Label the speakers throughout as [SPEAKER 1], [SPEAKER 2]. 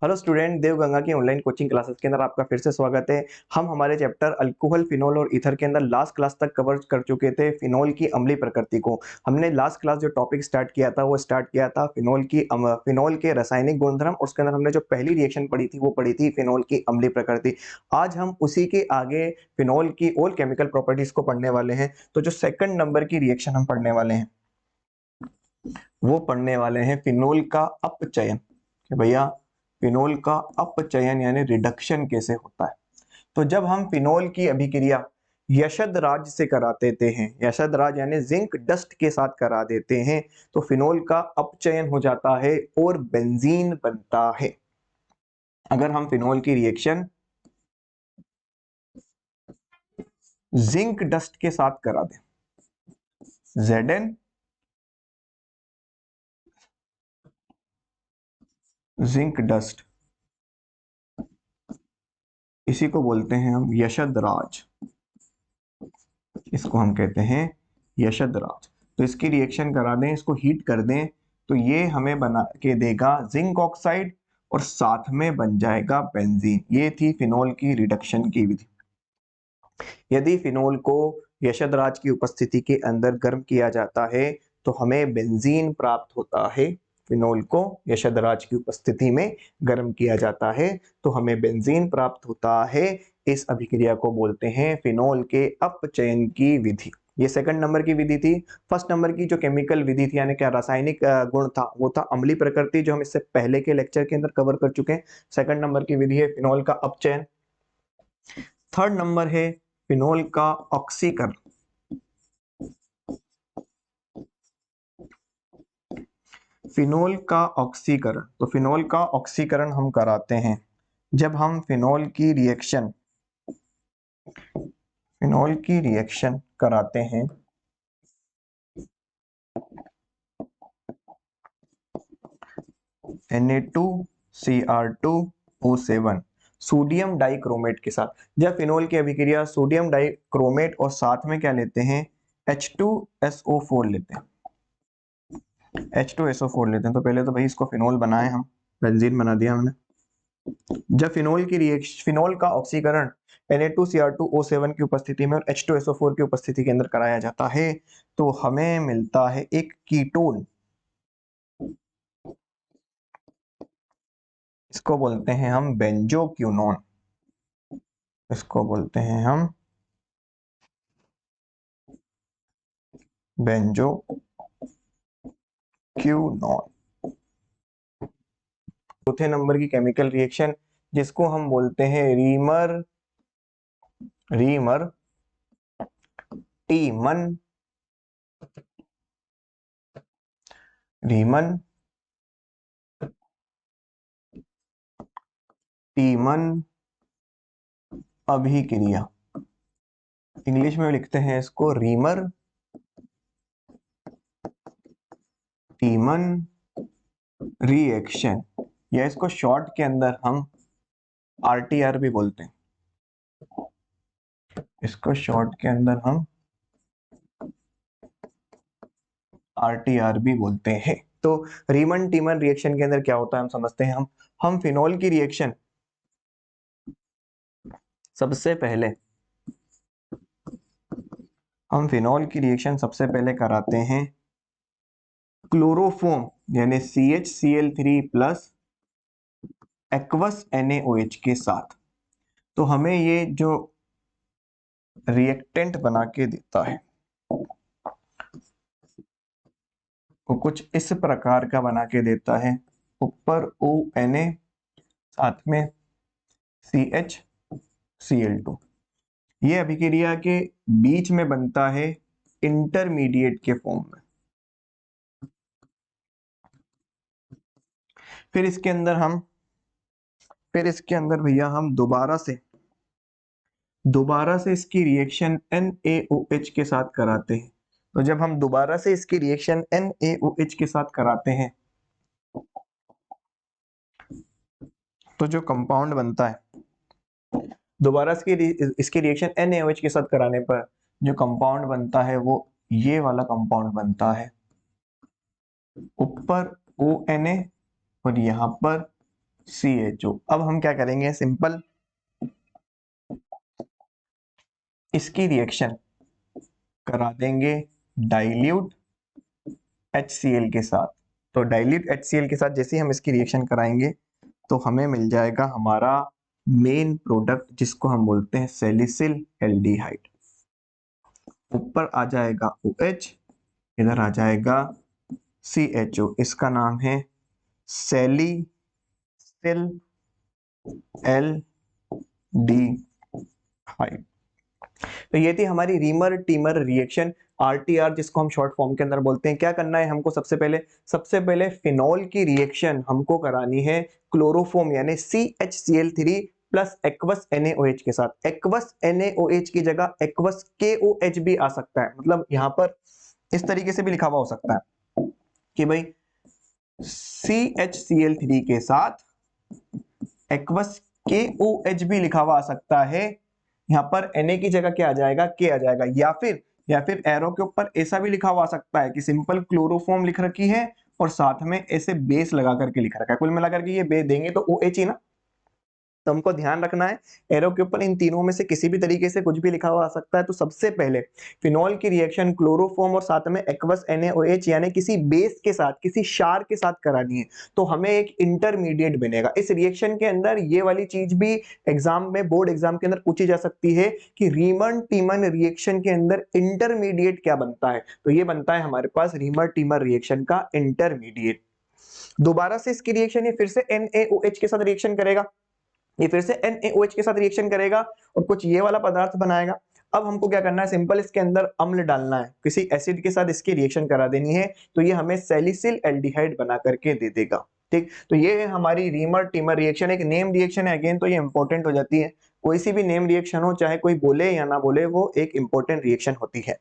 [SPEAKER 1] Hello student, Devganga की online coaching classes के अंदर आपका फिर से स्वागत है। हम हमारे चैप्टर अल्कोहल, फिनोल और ईथर के अंदर लास्ट क्लास तक कवर कर चुके थे फिनोल की अम्लीय प्रकृति को। हमने लास्ट क्लास जो टॉपिक स्टार्ट किया था वो स्टार्ट किया था फिनोल के रासायनिक गुणधर्म, और उसके अंदर हमने जो पहली रिएक्शन पढ़ी थी वो पढ़ी थी फिनोल की अम्लीय प्रकृति। आज हम उसी के आगे फिनोल की और केमिकल प्रॉपर्टीज को पढ़ने वाले हैं। तो जो सेकंड नंबर की रिएक्शन हम पढ़ने वाले हैं वो पढ़ने वाले हैं फिनोल का अपचयन। कि भैया फिनोल का अपचयन यानी रिडक्शन कैसे होता है। तो जब हम फिनोल की अभिक्रिया यशद राज से करा देते हैं, यशद राज यानी जिंक डस्ट के साथ करा देते हैं, तो फिनोल का अपचयन हो जाता है और बेंजीन बनता है। अगर हम फिनोल की रिएक्शन जिंक डस्ट के साथ करा दें, Zn जिंक डस्ट, इसी को बोलते हैं हम यशद राज, इसको हम कहते हैं यशद राज। तो इसकी रिएक्शन करा दें, इसको हीट कर दें, तो ये हमें बना के देगा जिंक ऑक्साइड और साथ में बन जाएगा बेंजीन। ये थी फिनोल की रिडक्शन की विधि। यदि फिनोल को यशद राज की उपस्थिति के अंदर गर्म किया जाता है तो हमें बेंजीन प्राप्त होता है। फिनोल को यशद राज की उपस्थिति में गर्म किया जाता है तो हमें बेंजीन प्राप्त होता है। इस अभिक्रिया को बोलते हैं फिनोल के अपचयन की विधि। ये सेकंड नंबर की विधि थी। फर्स्ट नंबर की जो केमिकल विधि थी यानी क्या रासायनिक गुण था वो था अम्लीय प्रकृति, जो हम इससे पहले के लेक्चर के अंदर कवर कर चुके हैं। सेकंड नंबर की विधि है फिनोल का अपचयन। थर्ड नंबर है फिनोल का ऑक्सीकरण। फिनोल का ऑक्सीकरण, तो फिनोल का ऑक्सीकरण हम कराते हैं जब हम फिनोल की रिएक्शन कराते हैं Na2Cr2O7 सोडियम डाइक्रोमेट के साथ। जब फिनोल की अभिक्रिया सोडियम डाइक्रोमेट और साथ में क्या लेते हैं, H2SO4 लेते हैं, H2SO4 लेते हैं। तो पहले तो भाई इसको फिनोल बनाए, हम बेंजीन बना दिया हमने। जब फिनोल का ऑक्सीकरण Na2Cr2O7 की उपस्थिति में और H2SO4 की उपस्थिति के अंदर कराया जाता है तो हमें मिलता है एक कीटोन। इसको बोलते हैं हम बेंजोक्विनोन, इसको बोलते हैं हम बेंजोक्विनोन। चौथे नंबर की केमिकल रिएक्शन जिसको हम बोलते हैं रीमर टीमन अभिक्रिया। इंग्लिश में लिखते हैं इसको रीमर टीमन रिएक्शन, या इसको शॉर्ट के अंदर हम आरटीआर भी बोलते हैं। इसको शॉर्ट के अंदर हम आरटीआर भी बोलते हैं। तो रीमन टीमन रिएक्शन के अंदर क्या होता है हम समझते हैं। हम फिनोल की रिएक्शन सबसे पहले कराते हैं क्लोरोफॉर्म यानी CHCl3 प्लस एक्वस NaOH के साथ। तो हमें ये जो रिएक्टेंट बना के देता है वो कुछ इस प्रकार का बना के देता है। ऊपर ONa, साथ में CHCl2। ये अभिक्रिया के बीच में बनता है इंटरमीडिएट के फॉर्म में। फिर इसके अंदर भैया हम दोबारा से इसकी रिएक्शन NaOH के साथ कराते हैं। तो जब हम दोबारा से इसकी रिएक्शन NaOH के साथ कराते हैं तो जो कंपाउंड बनता है, दोबारा इसकी रिएक्शन NaOH के साथ कराने पर जो कंपाउंड बनता है वो ये वाला कंपाउंड बनता है। ऊपर ONa और यहाँ पर CHO। अब हम क्या करेंगे, सिंपल इसकी रिएक्शन करा देंगे डाइल्यूट HCl के साथ। तो डाइल्यूट HCl के साथ जैसे ही हम इसकी रिएक्शन कराएंगे तो हमें मिल जाएगा हमारा मेन प्रोडक्ट, जिसको हम बोलते हैं सैलिसिल एल्डिहाइड। ऊपर आ जाएगा OH, इधर आ जाएगा CHO। इसका नाम है सैलिसिल एल्डिहाइड। तो ये थी हमारी रीमर टीमर रिएक्शन, RTR, जिसको हम शॉर्ट फॉर्म के अंदर बोलते हैं। क्या करना है हमको, सबसे पहले फिनॉल की रिएक्शन हमको करानी है क्लोरोफॉर्म यानी CHCl3 प्लस एक्वस NaOH के साथ। एक्वस NaOH की जगह एक्वस KOH भी आ सकता है, मतलब यहाँ पर इस तरीके से भी लिखा हुआ हो सकता है कि भाई CHCl3 के साथ एक्वस KOH भी लिखा हुआ आ सकता है। यहाँ पर Na की जगह क्या आ जाएगा, K आ जाएगा। या फिर एरो के ऊपर ऐसा भी लिखा हुआ आ सकता है कि सिंपल क्लोरोफॉर्म लिख रखी है और साथ में ऐसे बेस लगा करके लिख रखा है। कुल मिलाकर के ये बेस देंगे तो OH ही ना। तो हमको ध्यान रखना है एरो के ऊपर इन तीनों में से किसी भी तरीके से कुछ भी लिखा हुआ आ सकता है। तो सबसे पहले फिनॉल की रिएक्शन क्लोरोफॉर्म और साथ में एक्वस NaOH यानी किसी बेस के साथ, किसी क्षार के साथ करानी है, तो हमें एक इंटरमीडिएट बनेगा। इस रिएक्शन के अंदर ये वाली चीज भी एग्जाम में, बोर्ड एग्जाम के अंदर पूछी जा सकती है कि रीमन टीमन रिएक्शन के अंदर इंटरमीडिएट क्या बनता है। तो ये बनता है हमारे पास रीमर टीमर रिएक्शन का इंटरमीडिएट। दोबारा से इसकी रिएक्शन ये फिर से NaOH के साथ रिएक्शन करेगा, ये फिर से NaOH के साथ रिएक्शन करेगा और कुछ ये वाला पदार्थ बनाएगा। अब हमको क्या करना है, सिंपल इसके अंदर अम्ल डालना है, किसी एसिड के साथ इसकी रिएक्शन करा देनी है, तो ये हमें सैलिसिल एल्डिहाइड बना करके दे देगा। ठीक, तो ये है हमारी रीमर टीमर रिएक्शन। एक नेम रिएक्शन है अगेन, तो ये इंपॉर्टेंट हो जाती है। कोई सी भी नेम रिएक्शन हो, चाहे कोई बोले या ना बोले, वो एक इंपॉर्टेंट रिएक्शन होती है।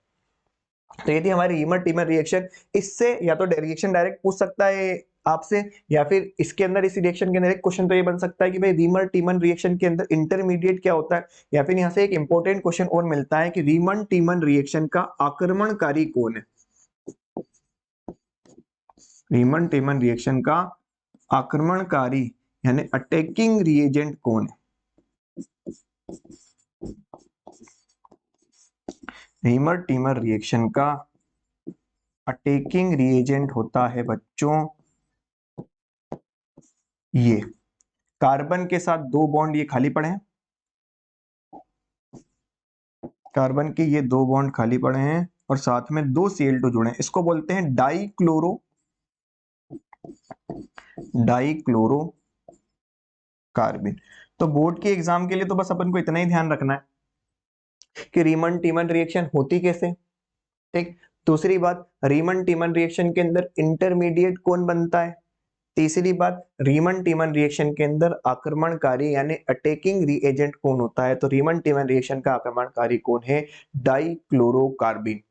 [SPEAKER 1] तो ये थी हमारी रीमर टीमर रिएक्शन। इससे या तो रिएक्शन डायरेक्ट पूछ सकता है आपसे, या फिर इसके अंदर इस रिएक्शन के अंदर एक क्वेश्चन तो ये बन सकता है कि भाई रीमर टीमन रिएक्शन के अंदर इंटरमीडिएट क्या होता है, या फिर यहाँ से एक इंपॉर्टेंट क्वेश्चन और मिलता है कि रीमन टीमन रिएक्शन का आक्रमणकारी कौन है। रीमन टीमन रिएक्शन का आक्रमणकारी यानी अटैकिंग रिएजेंट कौन है। रीमर टीमर रिएक्शन का अटैकिंग रिएजेंट होता है बच्चों ये। कार्बन के साथ 2 बॉन्ड ये खाली पड़े हैं, कार्बन के ये 2 बॉन्ड खाली पड़े हैं और साथ में 2 Cl2 जुड़े हैं। इसको बोलते हैं डाइक्लोरो कार्बिन। तो बोर्ड के एग्जाम के लिए तो बस अपन को इतना ही ध्यान रखना है कि रीमन टीमन रिएक्शन होती कैसे। ठीक, दूसरी बात, रीमन टीमन रिएक्शन के अंदर इंटरमीडिएट कौन बनता है। तीसरी बात, रीमन टीमन रिएक्शन के अंदर आक्रमणकारी यानी अटैकिंग रिएजेंट कौन होता है। तो रीमन टीमन रिएक्शन का आक्रमणकारी कौन है, डाइक्लोरोकार्बिन।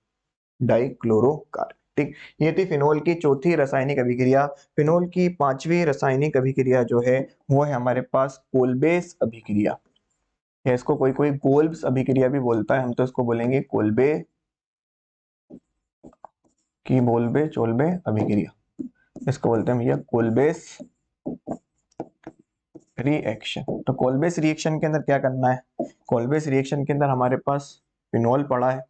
[SPEAKER 1] ठीक, ये थी फिनोल की चौथी रासायनिक अभिक्रिया। फिनोल की 5वीं रासायनिक अभिक्रिया जो है वो है हमारे पास कोल्बेस अभिक्रिया। या इसको कोई कोई कोल्ब्स अभिक्रिया भी बोलता है, हम तो इसको बोलेंगे कोल्बे की बोल्बे चोल्बे अभिक्रिया। इसको बोलते हैं भैया कोल्बेस रिएक्शन। तो कोल्बेस रिएक्शन के अंदर क्या करना है, कोल्बेस रिएक्शन के अंदर हमारे पास फिनॉल पड़ा है।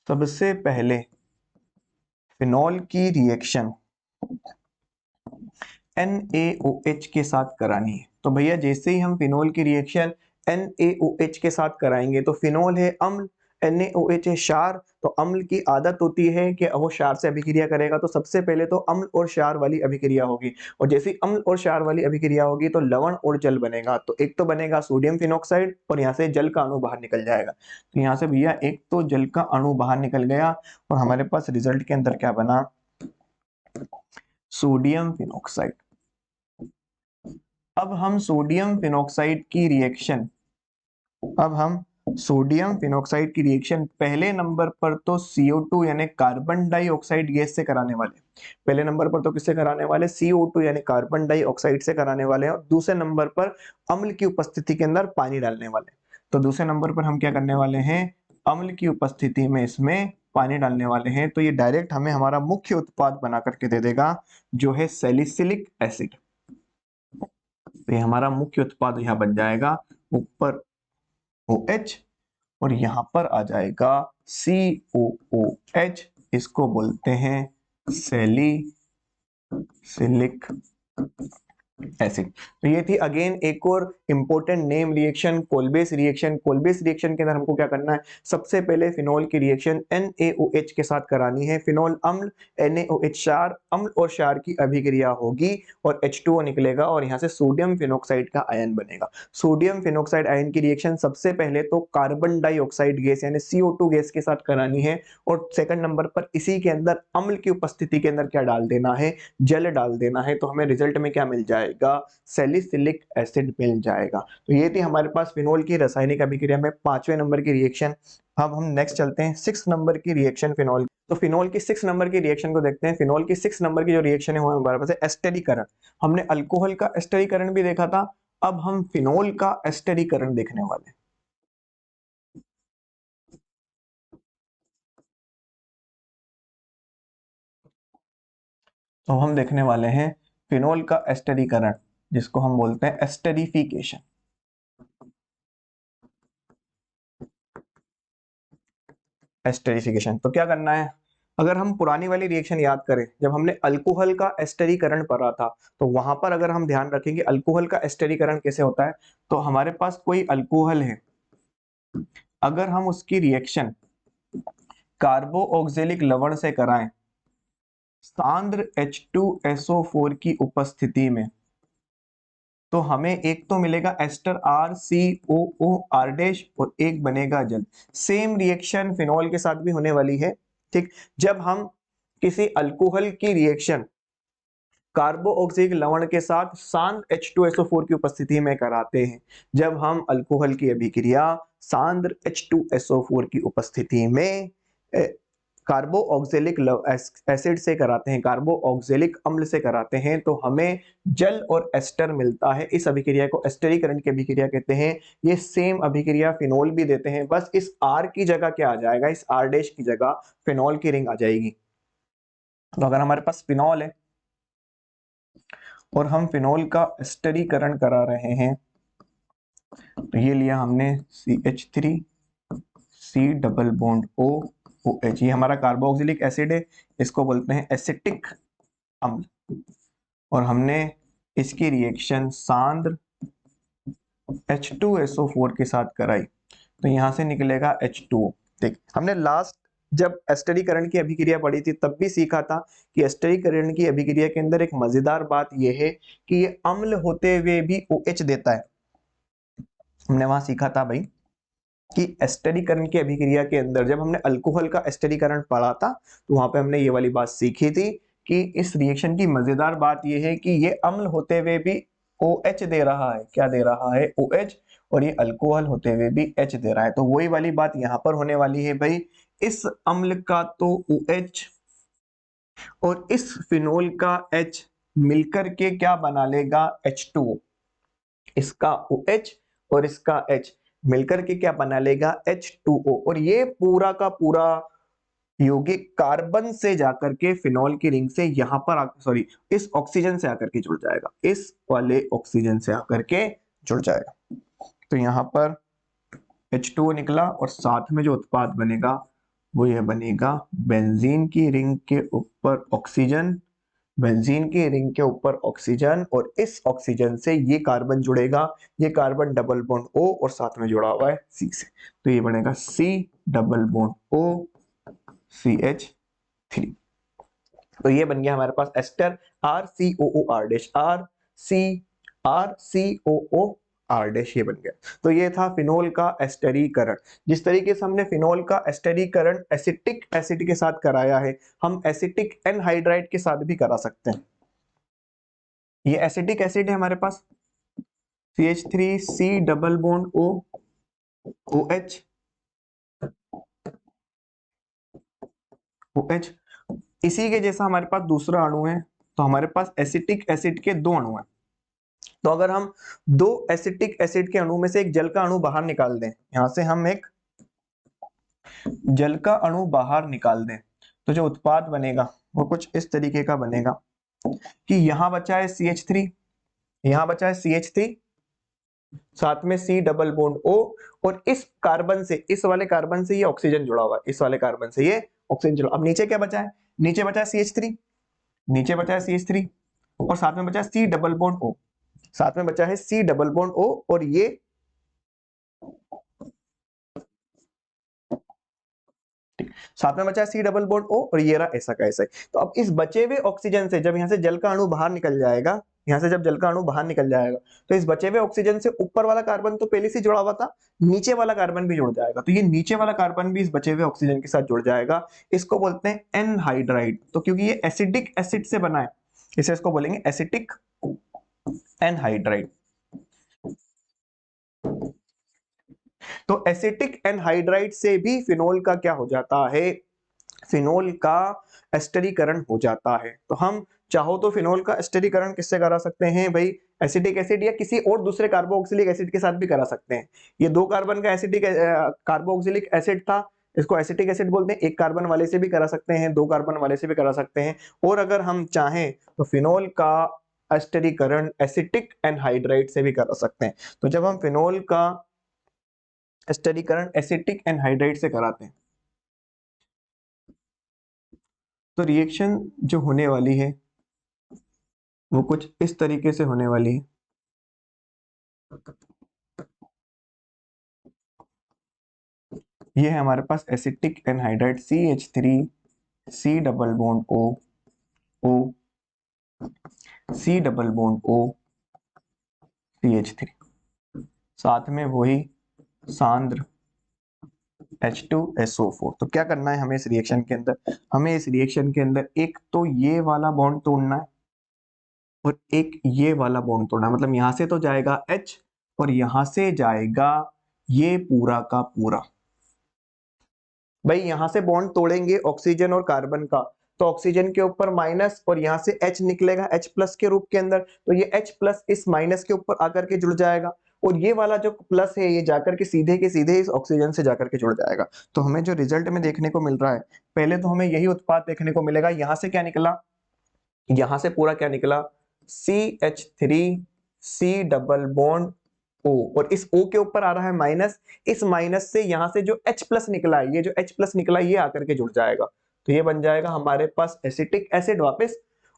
[SPEAKER 1] सबसे पहले फिनॉल की रिएक्शन NaOH के साथ करानी है। तो भैया जैसे ही हम फिनॉल की रिएक्शन NaOH के साथ कराएंगे, तो फिनॉल है अम्ल, NaOH है क्षार। तो अम्ल की आदत होती है कि वो क्षार से अभिक्रिया करेगा, तो सबसे पहले तो अम्ल और क्षार वाली अभिक्रिया होगी। और जैसे ही अम्ल और क्षार वाली अभिक्रिया होगी तो लवण और जल बनेगा। तो एक तो बनेगा सोडियम फिनॉक्साइड और यहाँ से जल का अणु बाहर निकल जाएगा। तो यहाँ से भैया एक तो जल का अणु बाहर निकल गया और हमारे पास रिजल्ट के अंदर क्या बना, सोडियम फिनॉक्साइड। अब हम सोडियम फिनॉक्साइड की रिएक्शन पहले नंबर पर तो CO2 यानी कार्बन डाइऑक्साइड गैस से कराने वाले। पहले नंबर पर तो किससे कराने वाले, CO2 यानी कार्बन डाइऑक्साइड से कराने वाले हैं। और दूसरे नंबर पर अम्ल की उपस्थिति के अंदर पानी डालने वाले। तो दूसरे नंबर पर हम क्या करने वाले हैं, अम्ल की उपस्थिति में इसमें पानी डालने वाले हैं। तो ये डायरेक्ट हमें हमारा मुख्य उत्पाद बना करके दे देगा जो है सैलिसिलिक एसिड। तो ये हमारा मुख्य उत्पाद यहाँ बन जाएगा, ऊपर OH और यहाँ पर आ जाएगा COOH, इसको बोलते हैं सैलिसिलिक एसिड। तो ये थी अगेन एक और important name reaction, Kolbe's reaction. Kolbe's reaction के अंदर हमको क्या करना है, सबसे पहले फिनोल की रिएक्शन NaOH के साथ करानी है। फिनोल अम्ल, NaOH क्षार, अम्ल और क्षार की अभिक्रिया होगी और H2O निकलेगा और यहाँ से सोडियम फिनोक्साइड का आयन बनेगा। सोडियम फिनोक्साइड आयन की रिएक्शन सबसे पहले तो कार्बन डाइऑक्साइड गैस यानी CO2 गैस के साथ करानी है और सेकंड नंबर पर इसी के अंदर अम्ल की उपस्थिति के अंदर क्या डाल देना है, जल डाल देना है। तो हमें रिजल्ट में क्या मिल जाएगा, सैलिसिलिक एसिड मिल जाएगा। तो ये थी हमारे पास फिनोल की रासायनिक अभिक्रिया में 5वें नंबर की रिएक्शन। अब हम नेक्स्ट चलते हैं 6 नंबर की रिएक्शन फिनोल। तो फिनोल की 6 नंबर की रिएक्शन को देखते हैं। फिनोल की 6 नंबर की जो रिएक्शन है वो हमारे पास है एस्टरीकरण। हमने अल्कोहल का एस्टरीकरण भी देखा था, अब हम फिनोल का एस्टरीकरण देखने वाले हैं। तो हम देखने वाले हैं फिनोल का एस्टरीकरण, जिसको हम बोलते हैं एस्टरीफिकेशन। एस्टरीफिकेशन तो क्या करना है, अगर हम पुरानी वाली रिएक्शन याद करें, जब हमने अल्कोहल का एस्टरीकरण पढ़ा था, तो वहां पर अगर हम ध्यान रखेंगे अल्कोहल का एस्टरीकरण कैसे होता है, तो हमारे पास कोई अल्कोहल है, अगर हम उसकी रिएक्शन कार्बोऑक्जेलिक लवण से कराएं सांद्र H2SO4 की उपस्थिति में, तो हमें एक तो मिलेगा एस्टर RCOOR डैश और एक बनेगा जल। सेम रिएक्शन फिनोल के साथ भी होने वाली है। ठीक, जब हम किसी अल्कोहल की रिएक्शन कार्बोऑक्सिलिक लवण के साथ सांद्र H2SO4 की उपस्थिति में कराते हैं, जब हम अल्कोहल की अभिक्रिया सांद्र H2SO4 की उपस्थिति में कार्बोऑक्जेलिक एसिड से कराते हैं, कार्बोऑक्जेलिक अम्ल से कराते हैं, तो हमें जल और एस्टर मिलता है। इस अभिक्रिया को एस्टरीकरण की अभिक्रिया कहते हैं। ये सेम अभिक्रिया फिनोल भी देते हैं, बस इस R की जगह क्या आ जाएगा, इस R डैश की जगह फिनोल की रिंग आ जाएगी। तो अगर हमारे पास फिनोल है और हम फिनोल का एस्टरीकरण करा रहे हैं, तो ये लिया हमने CH3 C double bond O OH, ये हमारा कार्बोक्सिलिक एसिड है, इसको बोलते हैं एसिटिक अम्ल, और हमने इसकी रिएक्शन सांद्र H2SO4 के साथ कराई, तो यहां से निकलेगा H2O। देख, हमने लास्ट जब एस्टरीकरण की अभिक्रिया पढ़ी थी तब भी सीखा था कि एस्टरीकरण की अभिक्रिया के अंदर एक मजेदार बात यह है कि ये अम्ल होते हुए भी OH देता है। हमने वहां सीखा था भाई कि एस्टरीकरण की अभिक्रिया के अंदर जब हमने अल्कोहल का एस्टरीकरण पढ़ा था, तो वहां पे हमने ये वाली बात सीखी थी कि इस रिएक्शन की मजेदार बात यह है कि ये अम्ल होते हुए भी OH दे रहा है। क्या दे रहा है, OH, और ये अल्कोहल होते हुए भी H दे रहा है। तो वही वाली बात यहाँ पर होने वाली है भाई, इस अम्ल का तो OH और इस फिनोल का H मिलकर के क्या बना लेगा, H2O। इसका OH और इसका H मिलकर के क्या बना लेगा, H2O, और ये पूरा का पूरा यौगिक कार्बन से जाकर के फिनोल की रिंग से यहां पर सॉरी इस ऑक्सीजन से आकर के जुड़ जाएगा, इस वाले ऑक्सीजन से आकर के जुड़ जाएगा। तो यहां पर H2O निकला और साथ में जो उत्पाद बनेगा वो यह बनेगा बेंजीन की रिंग के ऊपर ऑक्सीजन, बेंजीन की रिंग के ऊपर ऑक्सीजन, और इस ऑक्सीजन से ये कार्बन जुड़ेगा, ये कार्बन डबल बॉन्ड O और साथ में जुड़ा हुआ है C से, तो ये बनेगा C double bond O CH3। तो ये बन गया हमारे पास ester RCOOR dash RCOOR dash, ये बन गया। तो ये था फिनोल का एस्टरीकरण। जिस तरीके से हमने फिनोल का एस्टरीकरण एसिटिक एसिड के साथ कराया है, हम एसिटिक एनहाइड्राइड के साथ भी करा सकते हैं। ये एसिटिक एसिड है हमारे पास CH3C double bond O OH OH, इसी के जैसा हमारे पास दूसरा अणु है, तो हमारे पास एसिटिक एसिड के दो अणु हैं। तो अगर हम दो एसिटिक एसिड के अणु में से एक जल का अणु बाहर निकाल दें, यहां से हम एक जल का अणु बाहर निकाल दें, तो जो उत्पाद बनेगा वो कुछ इस तरीके का बनेगा कि यहां बचा है CH3 यहां बचा है CH3, साथ में C डबल बॉन्ड O, और इस कार्बन से, इस वाले कार्बन से ये ऑक्सीजन जुड़ा हुआ है, इस वाले कार्बन से ये ऑक्सीजन जुड़ा। अब नीचे क्या बचा है, नीचे बचा है CH3, नीचे बचा है CH3, और साथ में बचा है C डबल बॉन्ड O, साथ में बचा है C डबल बॉन्ड O, और ये साथ में बचा है C डबल बॉन्ड O, और ये रहा ऐसा का ऐसा ही। तो अब इस बचे हुए ऑक्सीजन से जब यहाँ से जल का अणु बाहर निकल जाएगा, यहाँ से जब जल का अणु बाहर निकल जाएगा, तो इस बचे हुए ऑक्सीजन से ऊपर वाला कार्बन तो पहले से जुड़ा हुआ था, नीचे वाला कार्बन भी जुड़ जाएगा। तो ये नीचे वाला कार्बन भी इस बचे हुए ऑक्सीजन के साथ जुड़ जाएगा। इसको बोलते हैं एनहाइड्राइड। तो क्योंकि ये एसिडिक एसिड से बना है, इसे इसको बोलेंगे एसिटिक एनहाइड्राइड। तो एसिटिक एनहाइड्राइड से भी फिनोल का क्या हो जाता है, फिनोल का एस्टरीकरण हो जाता है। तो हम चाहो तो फिनोल का एस्टरीकरण किससे करा सकते हैं भाई, एसिटिक एसिड या किसी और दूसरे कार्बोक्सिलिक एसिड के साथ भी करा सकते हैं। ये दो कार्बन का एसिटिक कार्बोक्सिलिक एसिड था, इसको एसिटिक एसिड बोलते हैं। एक कार्बन वाले से भी करा सकते हैं, दो कार्बन वाले से भी करा सकते हैं, और अगर हम चाहें तो फिनोल का एस्टरीकरण एसिटिक एनहाइड्राइड से भी करा सकते हैं। तो जब हम फिनोल का एस्टरीकरण एसिटिक एनहाइड्राइड से कराते हैं तो रिएक्शन जो होने वाली है वो कुछ इस तरीके से होने वाली है। ये है हमारे पास acetic anhydride CH3 C double bond O O C double bond O CH3, साथ में वही सांद्र H2SO4। तो क्या करना है हमें इस रिएक्शन के अंदर, हमें इस रिएक्शन के अंदर एक तो ये वाला बॉन्ड तोड़ना है और एक ये वाला बॉन्ड तोड़ना है। मतलब यहां से तो जाएगा H और यहां से जाएगा ये पूरा का पूरा। भाई यहां से बॉन्ड तोड़ेंगे ऑक्सीजन और कार्बन का, तो ऑक्सीजन के ऊपर माइनस और यहां से H निकलेगा H प्लस के रूप के अंदर, तो ये H प्लस इस माइनस के ऊपर आकर के जुड़ जाएगा, और ये वाला जो प्लस है ये जाकर के सीधे इस ऑक्सीजन से जाकर के जुड़ जाएगा। तो हमें जो रिजल्ट में देखने को मिल रहा है, पहले तो हमें यही उत्पाद देखने को मिलेगा। यहां से क्या निकला, यहां से पूरा क्या निकला, CH3 C double bond O, और इस O के ऊपर आ रहा है माइनस, इस माइनस से यहां से जो H प्लस निकला है, ये जो H प्लस निकला है ये आकर के जुड़ जाएगा। तो ये बन जाएगा हमारे पास एसिटिक एसिड वापस।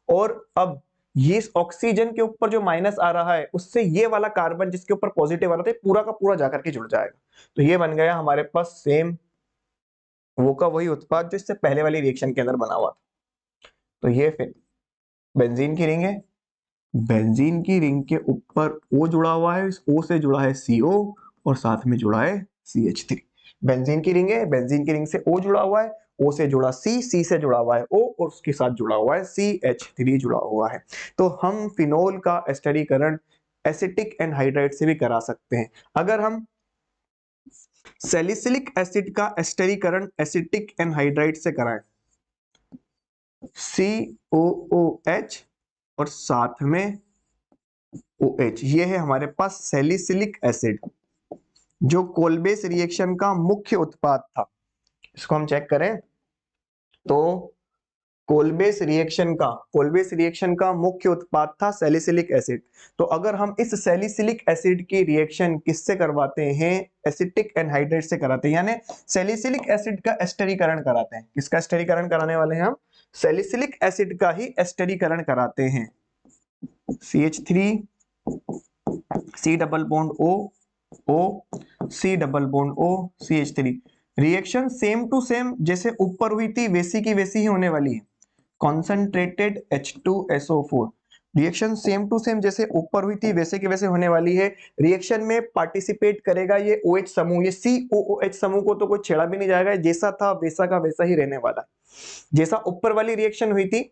[SPEAKER 1] और अब ये इस ऑक्सीजन के ऊपर जो माइनस आ रहा है उससे ये वाला कार्बन जिसके ऊपर पॉजिटिव आ रहा था पूरा का पूरा जाकर के जुड़ जाएगा। तो ये बन गया हमारे पास सेम वो का वही उत्पाद जो इससे पहले वाली रिएक्शन के अंदर बना हुआ था। तो ये फिर बेंजीन की रिंग है, बेंजीन की रिंग के ऊपर O जुड़ा हुआ है, इस O से जुड़ा है CO और साथ में जुड़ा है CH3। बेंजीन की रिंग है, बेंजीन की रिंग से O जुड़ा हुआ है, O से जुड़ा C, C से जुड़ा हुआ है O, और उसके साथ जुड़ा हुआ है CH3 जुड़ा हुआ है। तो हम फिनोल का एस्टरीकरण एसिटिक एनहाइड्राइड से भी करा सकते हैं। अगर हम सैलिसिलिक एसिड का एस्टरीकरण एसिटिक एनहाइड्राइड से कराएं, COOH और साथ में OH, ये है हमारे पास सैलिसिलिक एसिड जो कोलबेस रिएक्शन का मुख्य उत्पाद था। इसको हम चेक करें तो कोलबेस रिएक्शन का मुख्य उत्पाद था सैलिसिलिक एसिड। तो अगर हम इस सैलिसिलिक एसिड की रिएक्शन किससे करवाते हैं, एसिटिक एनहाइड्राइड से कराते हैं, यानी सैलिसिलिक एसिड का एस्टरीकरण कराते हैं। किसका एस्टरीकरण कराने वाले हैं हम, सैलिसिलिक एसिड का ही एस्टरीकरण कराते हैं। CH3 C double bond O O C double bond O CH3। Reaction same to same जैसे ऊपर हुई थी वैसी की वैसी ही होने वाली है। Concentrated H2SO4, reaction same to same जैसे ऊपर हुई थी वैसे की वैसे होने वाली है। रिएक्शन में पार्टिसिपेट करेगा ये OH समूह, ये COOH समूह को तो कोई छेड़ा भी नहीं जाएगा, जैसा था वैसा का वैसा ही रहने वाला है। जैसा ऊपर वाली रिएक्शन हुई थी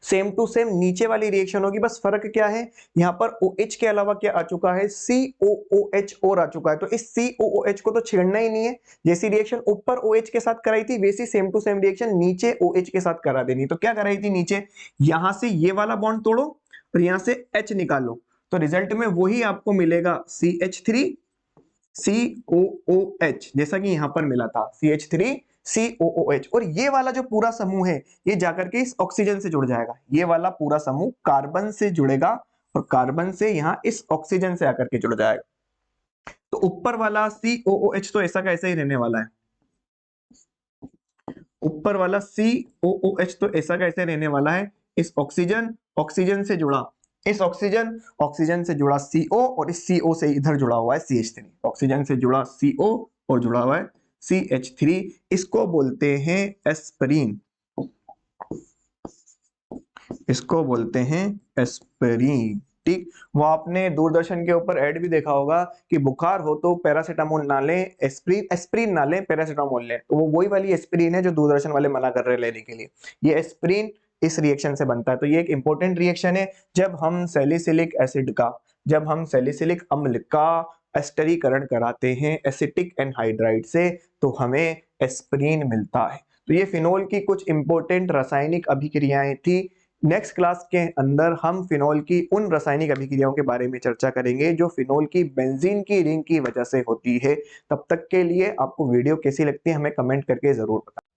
[SPEAKER 1] सेम टू सेम नीचे वाली रिएक्शन होगी, बस फर्क क्या है, यहाँ पर OH के अलावा क्या आ चुका है, COOH और आ चुका है। तो इस COOH को तो छेड़ना ही नहीं है, जैसी रिएक्शन ऊपर OH के साथ कराई थी वैसी सेम टू सेम रिएक्शन नीचे OH के साथ करा देनी। तो क्या कराई थी नीचे, यहां से ये वाला बॉन्ड तोड़ो और यहां से H निकालो, तो रिजल्ट में वही आपको मिलेगा CH3 COOH, जैसा कि यहां पर मिला था CH3 COOH। और ये वाला जो पूरा समूह है ये जाकर के इस ऑक्सीजन से जुड़ जाएगा, ये वाला पूरा समूह कार्बन से जुड़ेगा और कार्बन से यहाँ इस ऑक्सीजन से आकर के जुड़ जाएगा। तो ऊपर वाला COOH तो ऐसा का ऐसा ही रहने वाला है, ऊपर वाला COOH तो ऐसा का ऐसा रहने वाला है। इस ऑक्सीजन ऑक्सीजन से जुड़ा, इस ऑक्सीजन ऑक्सीजन से जुड़ा CO और इस CO से इधर जुड़ा हुआ है CH3। ऑक्सीजन से जुड़ा CO और जुड़ा हुआ है CH3, इसको बोलते हैं एस्पिरिन, इसको बोलते हैं एस्पिरिन। ठीक, वो आपने दूरदर्शन के ऊपर ऐड भी देखा होगा कि बुखार हो तो पैरासीटामोल ना लें, एस्पिरिन एस्पिरिन ना लें, पैरासीटामोल लें। तो वो वही वाली एस्पिरिन है जो दूरदर्शन वाले मना कर रहे हैं लेने के लिए। ये एस्पिरिन इस रिएक्शन से बनता है। तो ये एक इंपॉर्टेंट रिएक्शन है। जब हम सैलिसिलिक एसिड का, जब हम सैलिसिलिक अम्ल का एस्टरीकरण कराते हैं एसिटिक एनहाइड्राइड से, तो हमें एस्पिरिन मिलता है। तो ये फिनोल की कुछ इंपॉर्टेंट रासायनिक अभिक्रियाएं थी। नेक्स्ट क्लास के अंदर हम फिनोल की उन रासायनिक अभिक्रियाओं के बारे में चर्चा करेंगे जो फिनोल की बेंजीन की रिंग की वजह से होती है। तब तक के लिए आपको वीडियो कैसी लगती है हमें कमेंट करके जरूर बताएं।